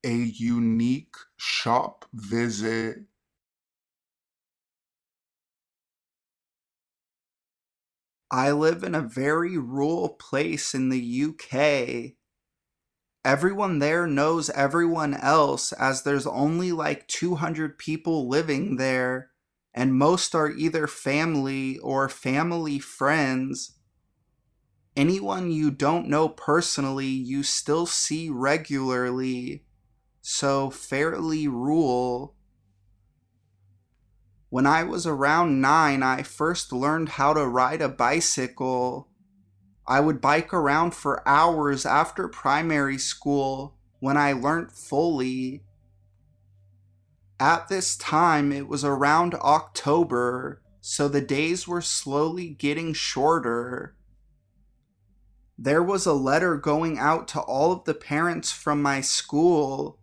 A unique shop visit. I live in a very rural place in the UK. Everyone there knows everyone else as there's only like 200 people living there, and most are either family or family friends. Anyone you don't know personally, you still see regularly, so fairly rural. When I was around 9, I first learned how to ride a bicycle. I would bike around for hours after primary school when I learnt fully. At this time, it was around October, so the days were slowly getting shorter. There was a letter going out to all of the parents from my school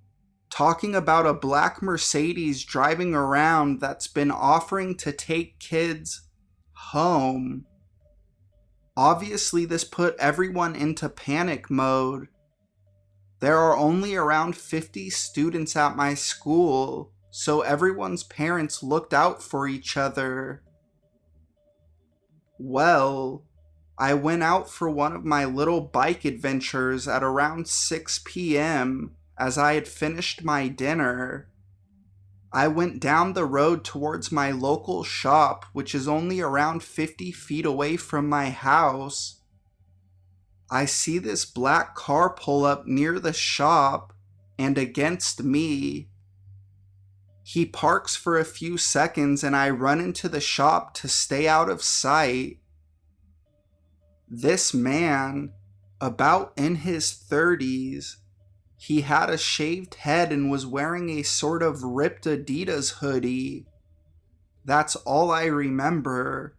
talking about a black Mercedes driving around that's been offering to take kids home. Obviously, this put everyone into panic mode. There are only around 50 students at my school, so everyone's parents looked out for each other. Well, I went out for one of my little bike adventures at around 6 p.m. as I had finished my dinner. I went down the road towards my local shop, which is only around 50 feet away from my house. I see this black car pull up near the shop and against me. He parks for a few seconds and I run into the shop to stay out of sight. This man, about in his 30s, he had a shaved head and was wearing a sort of ripped Adidas hoodie. That's all I remember.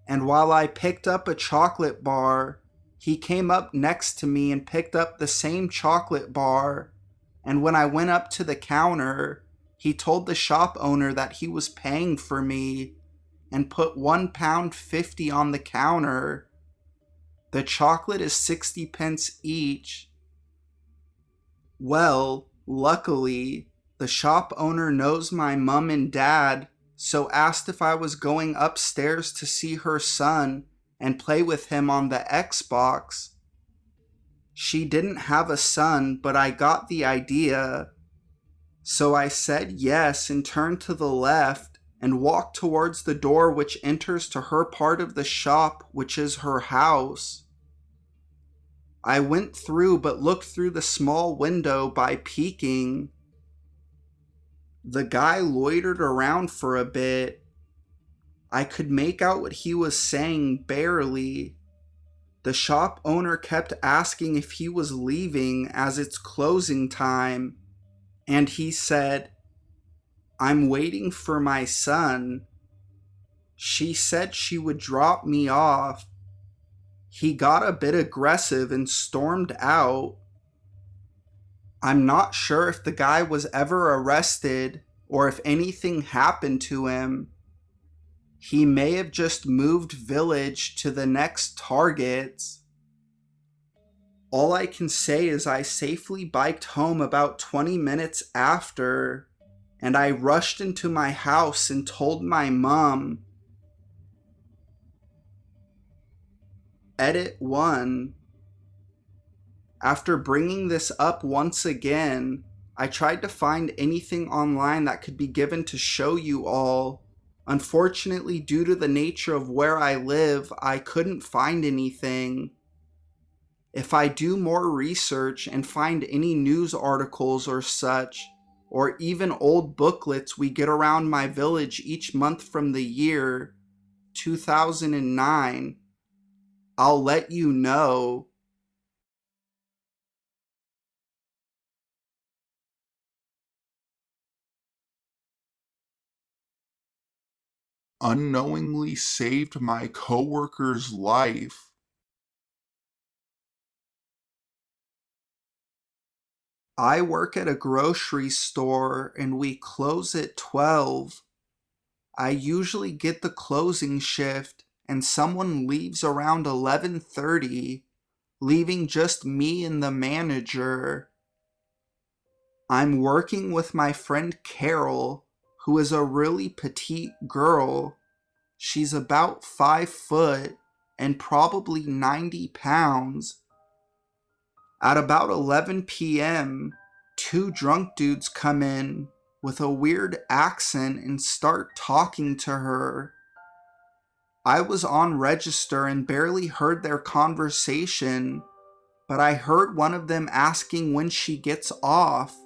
And while I picked up a chocolate bar, he came up next to me and picked up the same chocolate bar, and when I went up to the counter, he told the shop owner that he was paying for me and put £1.50 on the counter. The chocolate is 60 pence each. Well, luckily, the shop owner knows my mum and dad, so asked if I was going upstairs to see her son and play with him on the Xbox. She didn't have a son, but I got the idea. So I said yes and turned to the left and walked towards the door which enters to her part of the shop, which is her house. I went through but looked through the small window by peeking. The guy loitered around for a bit. I could make out what he was saying barely. The shop owner kept asking if he was leaving as it's closing time, and he said, "I'm waiting for my son." She said she would drop me off. He got a bit aggressive and stormed out. I'm not sure if the guy was ever arrested or if anything happened to him. He may have just moved village to the next targets. All I can say is I safely biked home about 20 minutes after, and I rushed into my house and told my mom. Edit 1. After bringing this up once again, I tried to find anything online that could be given to show you all. Unfortunately, due to the nature of where I live, I couldn't find anything. If I do more research and find any news articles or such, or even old booklets we get around my village each month from the year 2009, I'll let you know. Unknowingly saved my coworker's life. I work at a grocery store and we close at 12. I usually get the closing shift and someone leaves around 11:30, leaving just me and the manager. I'm working with my friend Carol, who is a really petite girl. She's about 5 foot and probably 90 pounds. At about 11 p.m., two drunk dudes come in with a weird accent and start talking to her. I was on register and barely heard their conversation, but I heard one of them asking when she gets off.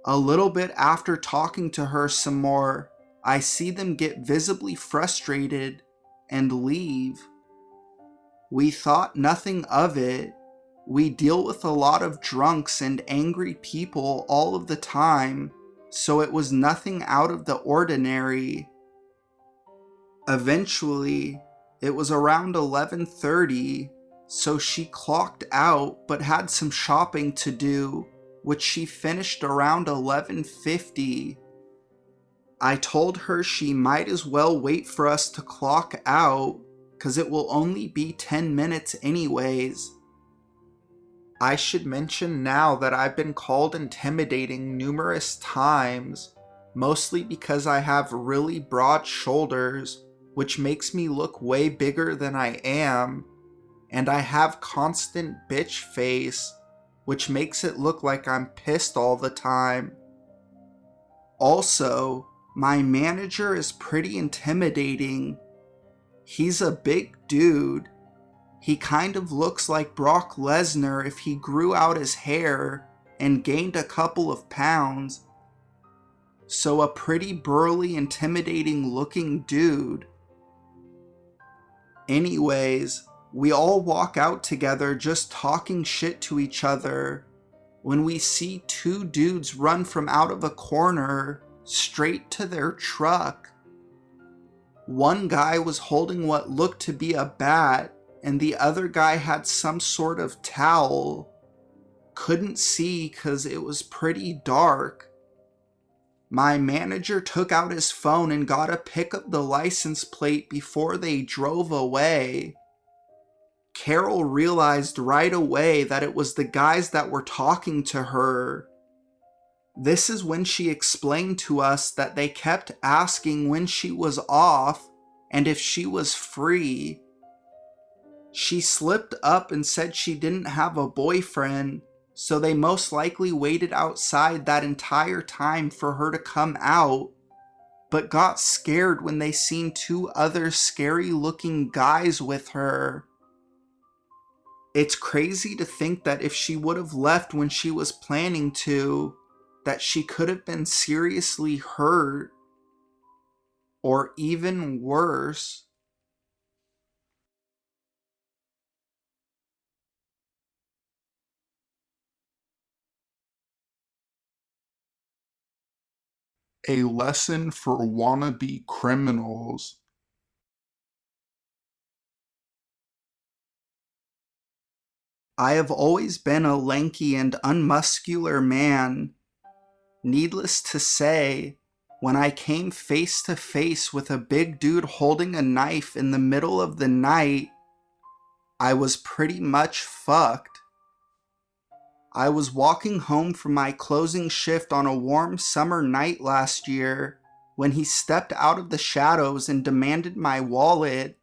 A little bit after talking to her some more, I see them get visibly frustrated and leave. We thought nothing of it. We deal with a lot of drunks and angry people all of the time, so it was nothing out of the ordinary. Eventually, it was around 11:30, so she clocked out but had some shopping to do, which she finished around 11:50. I told her she might as well wait for us to clock out, 'cause it will only be 10 minutes anyways. I should mention now that I've been called intimidating numerous times, mostly because I have really broad shoulders, which makes me look way bigger than I am, and I have constant bitch face, which makes it look like I'm pissed all the time. Also, my manager is pretty intimidating. He's a big dude. He kind of looks like Brock Lesnar if he grew out his hair and gained a couple of pounds. So a pretty burly, intimidating looking dude. Anyways, we all walk out together just talking shit to each other when we see two dudes run from out of a corner straight to their truck. One guy was holding what looked to be a bat, and the other guy had some sort of towel. Couldn't see 'cause it was pretty dark. My manager took out his phone and got a pic of the license plate before they drove away. Carol realized right away that it was the guys that were talking to her. This is when she explained to us that they kept asking when she was off and if she was free. She slipped up and said she didn't have a boyfriend, so they most likely waited outside that entire time for her to come out, but got scared when they seen two other scary-looking guys with her. It's crazy to think that if she would have left when she was planning to, that she could have been seriously hurt, or even worse. A lesson for wannabe criminals. I have always been a lanky and unmuscular man. Needless to say, when I came face to face with a big dude holding a knife in the middle of the night, I was pretty much fucked. I was walking home from my closing shift on a warm summer night last year when he stepped out of the shadows and demanded my wallet.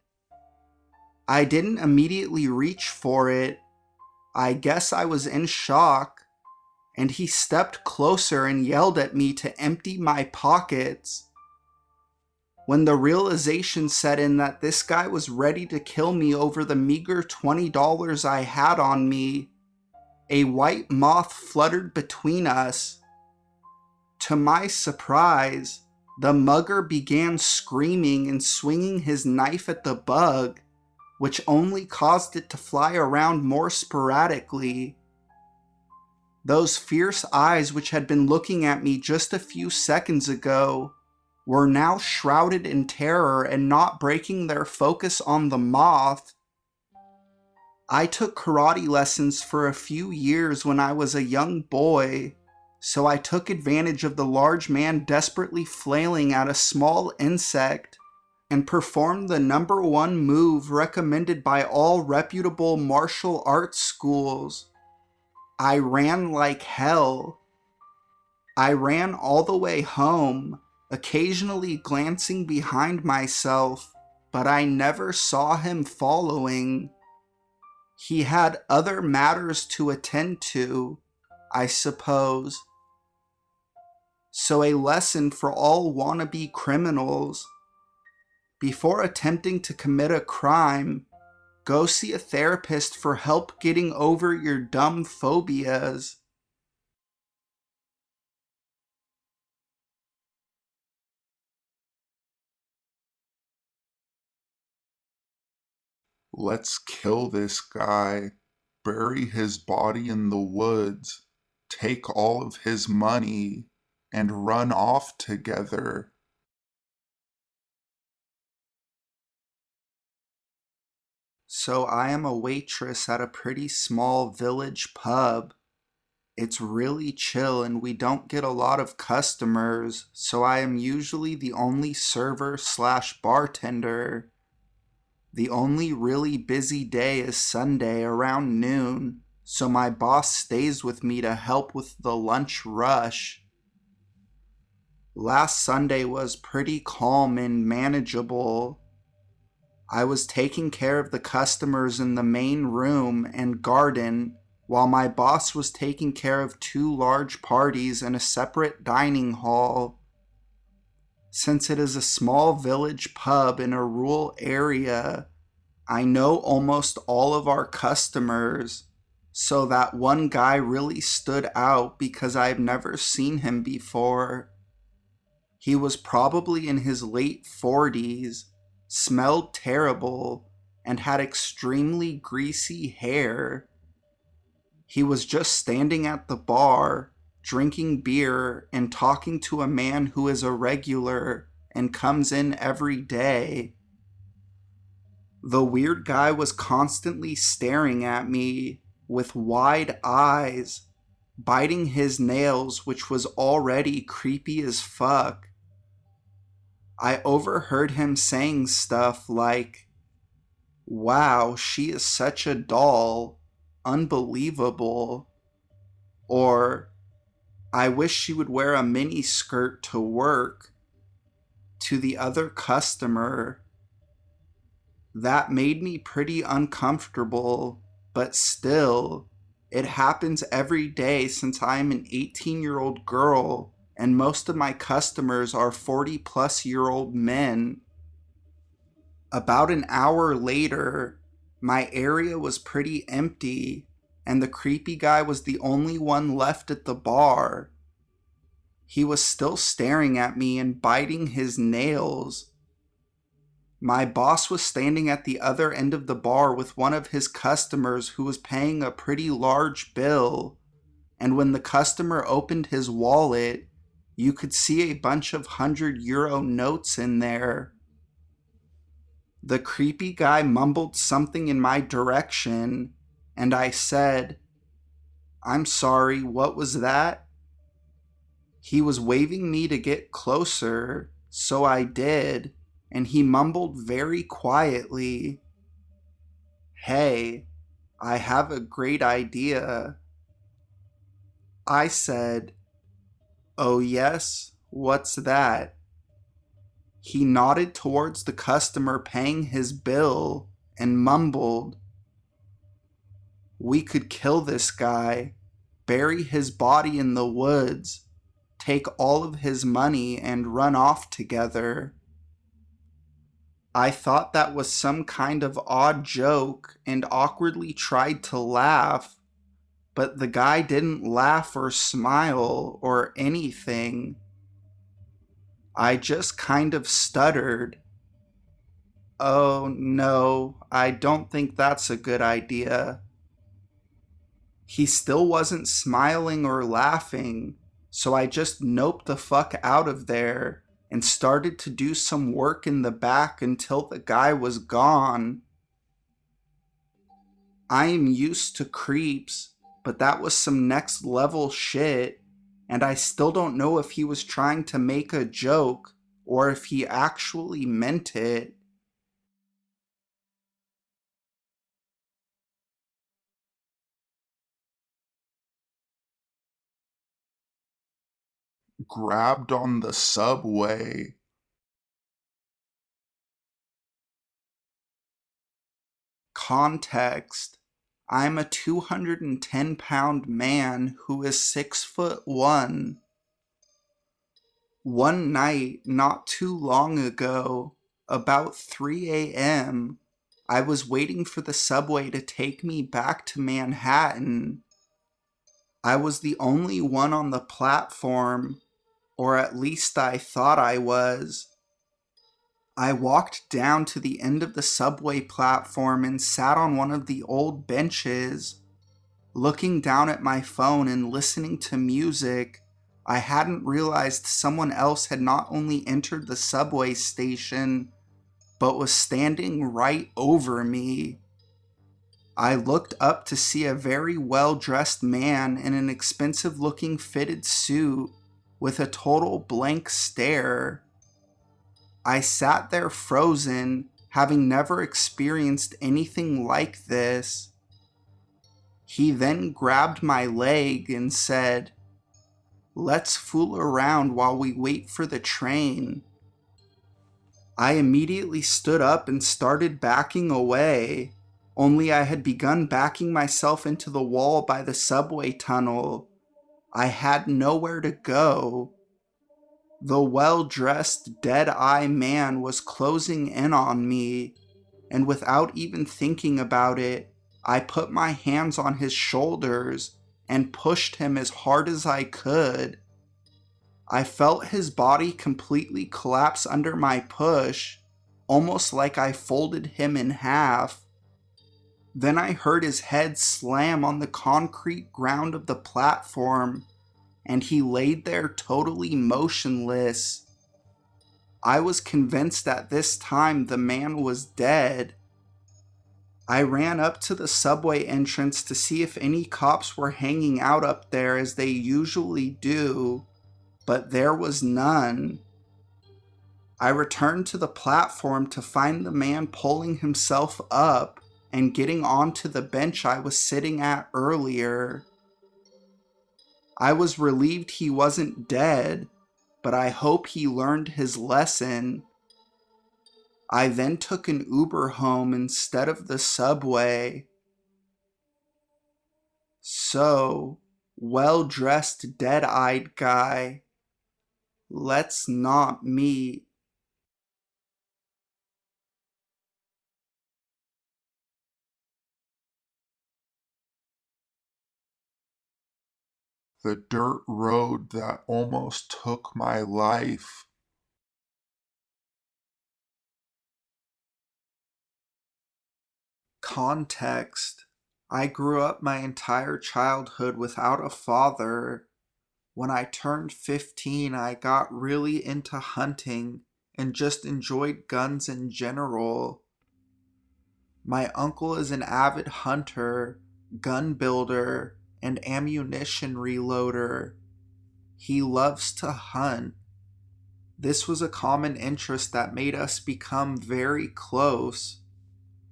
I didn't immediately reach for it. I guess I was in shock, and he stepped closer and yelled at me to empty my pockets. When the realization set in that this guy was ready to kill me over the meager $20 I had on me, a white moth fluttered between us. To my surprise, the mugger began screaming and swinging his knife at the bug, which only caused it to fly around more sporadically. Those fierce eyes which had been looking at me just a few seconds ago were now shrouded in terror and not breaking their focus on the moth. I took karate lessons for a few years when I was a young boy, so I took advantage of the large man desperately flailing at a small insect and performed the number one move recommended by all reputable martial arts schools. I ran like hell. I ran all the way home, occasionally glancing behind myself, but I never saw him following. He had other matters to attend to, I suppose. So, a lesson for all wannabe criminals: before attempting to commit a crime, go see a therapist for help getting over your dumb phobias. Let's kill this guy, bury his body in the woods, take all of his money, and run off together. So, I am a waitress at a pretty small village pub. It's really chill and we don't get a lot of customers, so I am usually the only server/bartender. The only really busy day is Sunday around noon, so my boss stays with me to help with the lunch rush. Last Sunday was pretty calm and manageable. I was taking care of the customers in the main room and garden, while my boss was taking care of two large parties in a separate dining hall. Since it is a small village pub in a rural area, I know almost all of our customers, so that one guy really stood out because I've never seen him before. He was probably in his late 40s, smelled terrible, and had extremely greasy hair. He was just standing at the bar, drinking beer and talking to a man who is a regular and comes in every day. The weird guy was constantly staring at me with wide eyes, biting his nails, which was already creepy as fuck. I overheard him saying stuff like, "Wow, she is such a doll. Unbelievable." Or, "I wish she would wear a mini skirt to work," to the other customer. That made me pretty uncomfortable, but still, it happens every day since I am an 18-year-old girl and most of my customers are 40-plus-year-old men. About an hour later, my area was pretty empty, and the creepy guy was the only one left at the bar. He was still staring at me and biting his nails. My boss was standing at the other end of the bar with one of his customers who was paying a pretty large bill, and when the customer opened his wallet, you could see a bunch of €100 notes in there. The creepy guy mumbled something in my direction, and I said, "I'm sorry, what was that?" He was waving me to get closer, so I did, and he mumbled very quietly, "Hey, I have a great idea." I said, "Oh yes, what's that?" He nodded towards the customer paying his bill and mumbled, "We could kill this guy, bury his body in the woods, take all of his money, and run off together." I thought that was some kind of odd joke and awkwardly tried to laugh, but the guy didn't laugh or smile or anything. I just kind of stuttered, "Oh no, I don't think that's a good idea." He still wasn't smiling or laughing, so I just noped the fuck out of there and started to do some work in the back until the guy was gone. I am used to creeps, but that was some next level shit, and I still don't know if he was trying to make a joke or if he actually meant it. grabbed on the subway. Context: I'm a 210-pound man who is 6'1". One night, not too long ago, about 3 a.m., I was waiting for the subway to take me back to Manhattan. I was the only one on the platform, or at least I thought I was. I walked down to the end of the subway platform and sat on one of the old benches, looking down at my phone and listening to music. I hadn't realized someone else had not only entered the subway station, but was standing right over me. I looked up to see a very well-dressed man in an expensive-looking fitted suit with a total blank stare. I sat there frozen, having never experienced anything like this. He then grabbed my leg and said, "Let's fool around while we wait for the train." I immediately stood up and started backing away, only I had begun backing myself into the wall by the subway tunnel. I had nowhere to go. The well-dressed, dead-eye man was closing in on me, and without even thinking about it, I put my hands on his shoulders and pushed him as hard as I could. I felt his body completely collapse under my push, almost like I folded him in half. Then I heard his head slam on the concrete ground of the platform, and he laid there totally motionless. I was convinced at this time the man was dead. I ran up to the subway entrance to see if any cops were hanging out up there as they usually do, but there was none. I returned to the platform to find the man pulling himself up and getting onto the bench I was sitting at earlier. I was relieved he wasn't dead, but I hope he learned his lesson. I then took an Uber home instead of the subway. So, well-dressed, dead-eyed guy, let's not meet. The dirt road that almost took my life. Context: I grew up my entire childhood without a father. When I turned 15, I got really into hunting and just enjoyed guns in general. My uncle is an avid hunter, gun builder, and ammunition reloader. He loves to hunt. This was a common interest that made us become very close.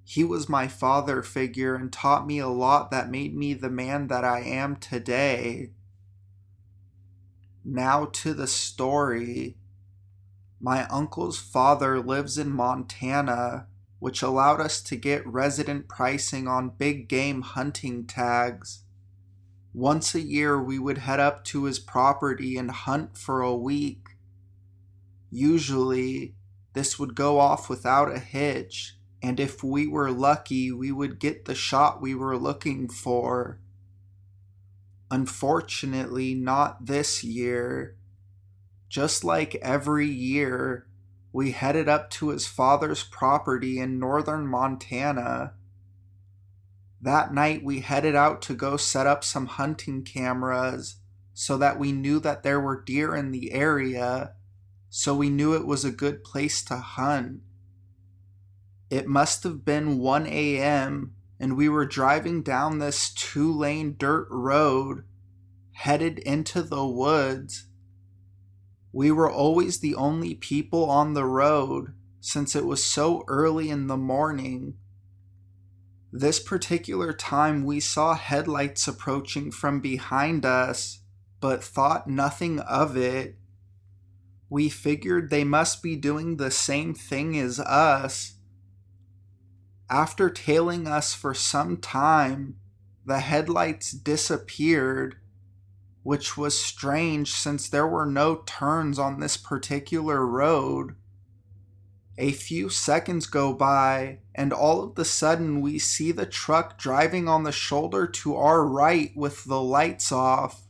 He was my father figure and taught me a lot that made me the man that I am today. Now to the story. My uncle's father lives in Montana, which allowed us to get resident pricing on big game hunting tags. Once a year, we would head up to his property and hunt for a week. Usually, this would go off without a hitch, and if we were lucky, we would get the shot we were looking for. Unfortunately, not this year. Just like every year, we headed up to his father's property in northern Montana. That night, we headed out to go set up some hunting cameras so that we knew that there were deer in the area, so we knew it was a good place to hunt. It must have been 1 a.m., and we were driving down this 2-lane dirt road, headed into the woods. We were always the only people on the road, since it was so early in the morning. This particular time we saw headlights approaching from behind us, but thought nothing of it. We figured they must be doing the same thing as us. After tailing us for some time, the headlights disappeared, which was strange since there were no turns on this particular road. A few seconds go by, and all of a sudden we see the truck driving on the shoulder to our right with the lights off.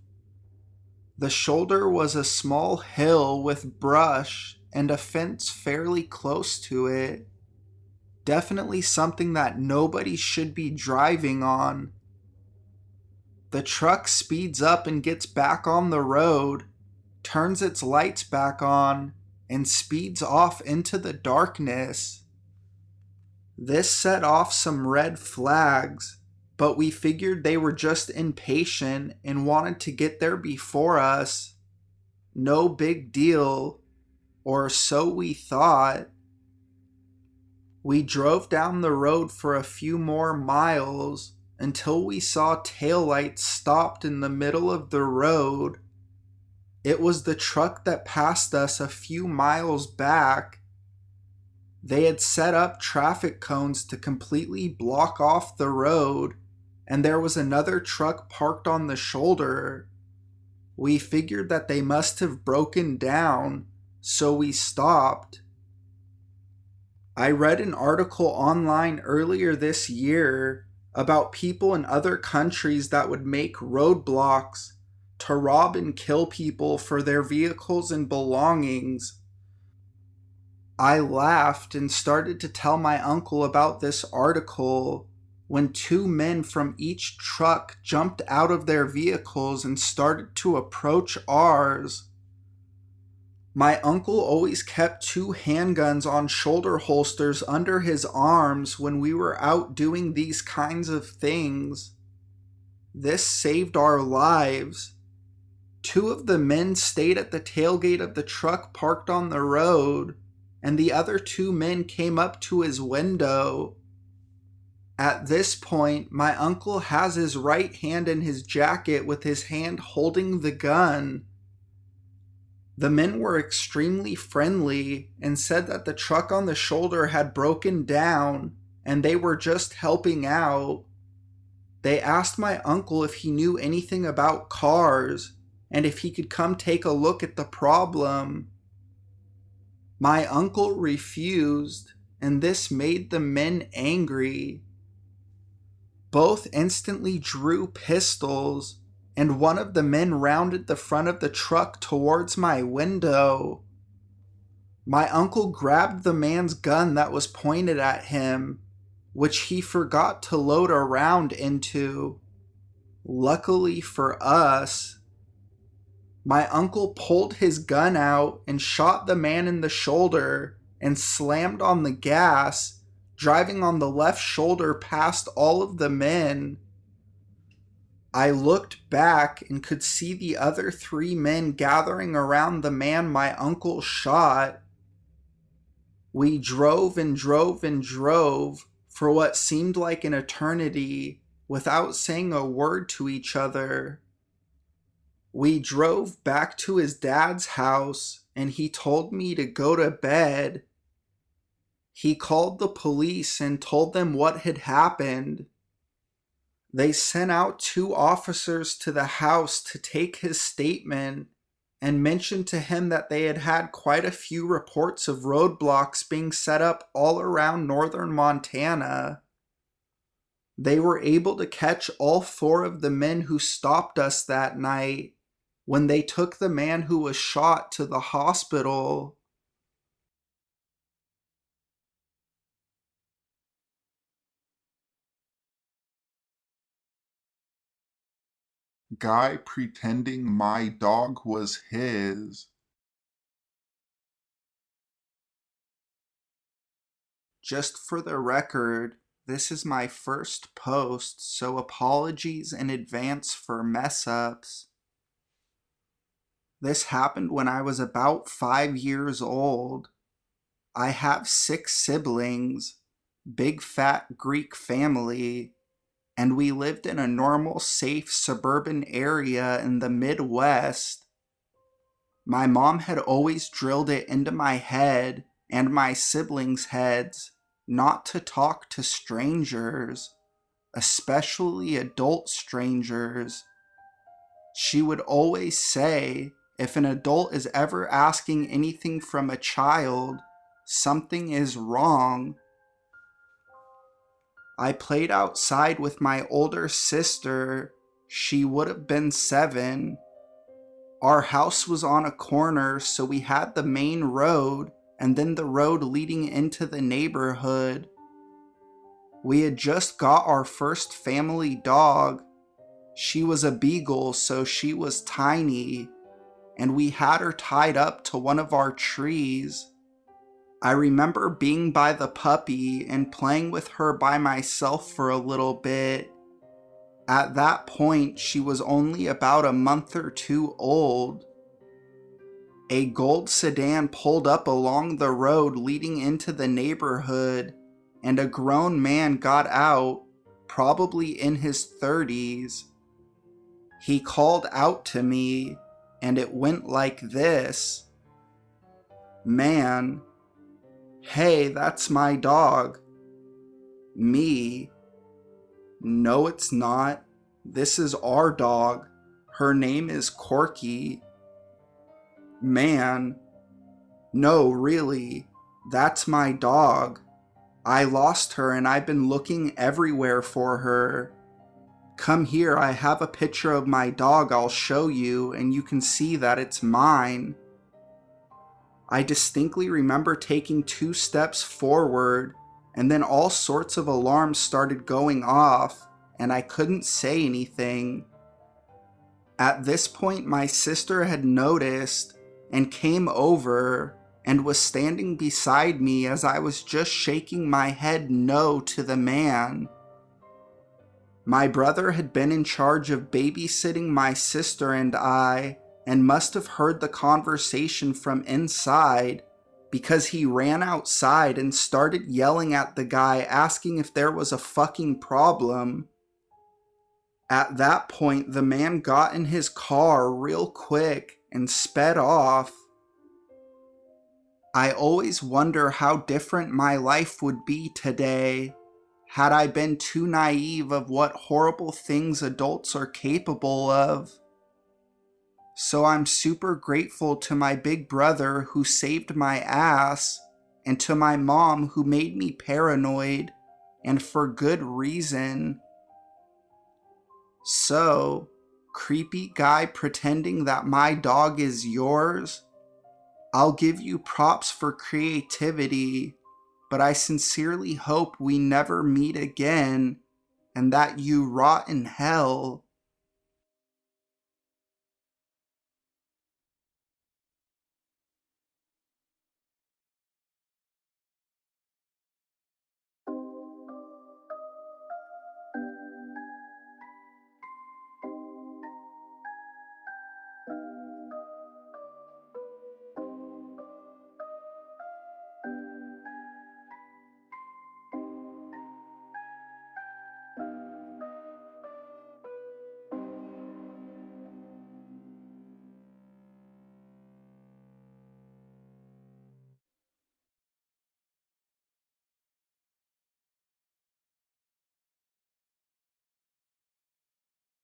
The shoulder was a small hill with brush and a fence fairly close to it. Definitely something that nobody should be driving on. The truck speeds up and gets back on the road, turns its lights back on, and speeds off into the darkness. This set off some red flags, but we figured they were just impatient and wanted to get there before us. No big deal, or so we thought. We drove down the road for a few more miles until we saw taillights stopped in the middle of the road. It was the truck that passed us a few miles back. They had set up traffic cones to completely block off the road, and there was another truck parked on the shoulder. We figured that they must have broken down, so we stopped. I read an article online earlier this year about people in other countries that would make roadblocks to rob and kill people for their vehicles and belongings. I laughed and started to tell my uncle about this article when two men from each truck jumped out of their vehicles and started to approach ours. My uncle always kept two handguns on shoulder holsters under his arms when we were out doing these kinds of things. This saved our lives. Two of the men stayed at the tailgate of the truck parked on the road, and the other two men came up to his window. At this point, my uncle has his right hand in his jacket with his hand holding the gun. The men were extremely friendly and said that the truck on the shoulder had broken down and they were just helping out. They asked my uncle if he knew anything about cars and if he could come take a look at the problem. My uncle refused, and this made the men angry. Both instantly drew pistols, and one of the men rounded the front of the truck towards my window. My uncle grabbed the man's gun that was pointed at him, which he forgot to load a round into. Luckily for us, my uncle pulled his gun out and shot the man in the shoulder and slammed on the gas, driving on the left shoulder past all of the men. I looked back and could see the other three men gathering around the man my uncle shot. We drove and drove and drove for what seemed like an eternity without saying a word to each other. We drove back to his dad's house and he told me to go to bed. He called the police and told them what had happened. They sent out two officers to the house to take his statement and mentioned to him that they had had quite a few reports of roadblocks being set up all around northern Montana. They were able to catch all four of the men who stopped us that night when they took the man who was shot to the hospital. Guy pretending my dog was his. Just for the record, this is my first post, so apologies in advance for mess ups. This happened when I was about 5 years old. I have 6 siblings, big fat Greek family, and we lived in a normal, safe suburban area in the Midwest. My mom had always drilled it into my head and my siblings' heads not to talk to strangers, especially adult strangers. She would always say, if an adult is ever asking anything from a child, something is wrong. I played outside with my older sister. She would have been 7. Our house was on a corner, so we had the main road and then the road leading into the neighborhood. We had just got our first family dog. She was a beagle, so she was tiny, and we had her tied up to one of our trees. I remember being by the puppy and playing with her by myself for a little bit. At that point, she was only about a month or 2 old. A gold sedan pulled up along the road leading into the neighborhood, and a grown man got out, probably in his 30s. He called out to me, and it went like this. Man, hey, that's my dog. Me, no, it's not. This is our dog. Her name is Corky. Man, no, really, that's my dog. I lost her and I've been looking everywhere for her. Come here, I have a picture of my dog I'll show you, and you can see that it's mine. I distinctly remember taking 2 steps forward, and then all sorts of alarms started going off, and I couldn't say anything. At this point, my sister had noticed and came over and was standing beside me as I was just shaking my head no to the man. My brother had been in charge of babysitting my sister and I, and must have heard the conversation from inside, because he ran outside and started yelling at the guy asking if there was a fucking problem. At that point, the man got in his car real quick and sped off. I always wonder how different my life would be today had I been too naive of what horrible things adults are capable of. So I'm super grateful to my big brother who saved my ass, and to my mom who made me paranoid, and for good reason. So, creepy guy pretending that my dog is yours, I'll give you props for creativity, but I sincerely hope we never meet again and that you rot in hell.